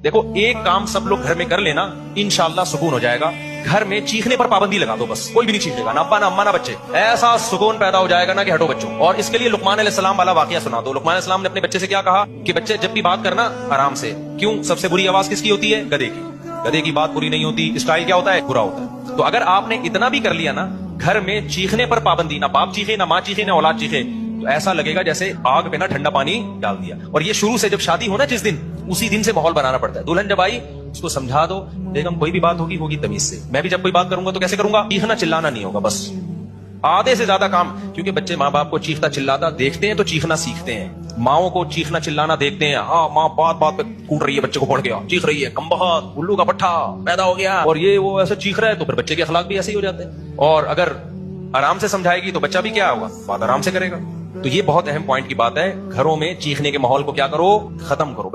देखो एक काम सब लोग घर में कर लेना, इंशाल्लाह सुकून हो जाएगा। घर में चीखने पर पाबंदी लगा दो, बस कोई भी नहीं चीखेगा, ना अब्बा ना अम्मा ना बच्चे। ऐसा सुकून पैदा हो जाएगा ना कि हटो बच्चों। और इसके लिए लुकमान अलैहिस्सलाम वाला वाकया सुना दो। लुकमान अलैहिस्सलाम ने अपने बच्चे से क्या कहा कि बच्चे जब भी बात करना आराम से। क्यों? सबसे बुरी आवाज किसकी होती है? गधे की। गधे की बात बुरी नहीं होती, स्टाइल क्या होता है? बुरा होता है। तो अगर आपने इतना भी कर लिया ना, घर में चीखने पर पाबंदी, ना बाप चीखे ना माँ चीखे ना औलाद चीखे, तो ऐसा लगेगा जैसे आग पे ना ठंडा पानी डाल दिया। और ये शुरू से जब शादी हो ना जिस दिन, उसी दिन से माहौल बनाना पड़ता है। दुल्हन जब आई उसको समझा दो, बेगम कोई भी बात होगी तमीज से। मैं भी जब कोई बात करूंगा तो कैसे करूंगा? चीखना चिल्लाना नहीं होगा, बस आधे से ज्यादा काम। क्योंकि बच्चे माँ बाप को चीखता चिल्लाता देखते हैं तो चीखना सीखते हैं। माओ को चीखना चिल्लाना देखते हैं, हाँ माँ बात बात पे कूट रही है, बच्चे को पड़ गया, चीख रही है, कमबख्त, उल्लू का पट्ठा पैदा हो गया, और ये वो ऐसे चीख रहा है, तो फिर बच्चे के अखलाक भी ऐसे ही हो जाते हैं। और अगर आराम से समझाएगी तो बच्चा भी क्या होगा? बात आराम से करेगा। तो ये बहुत अहम पॉइंट की बात है। घरों में चीखने के माहौल को क्या करो? खत्म करो।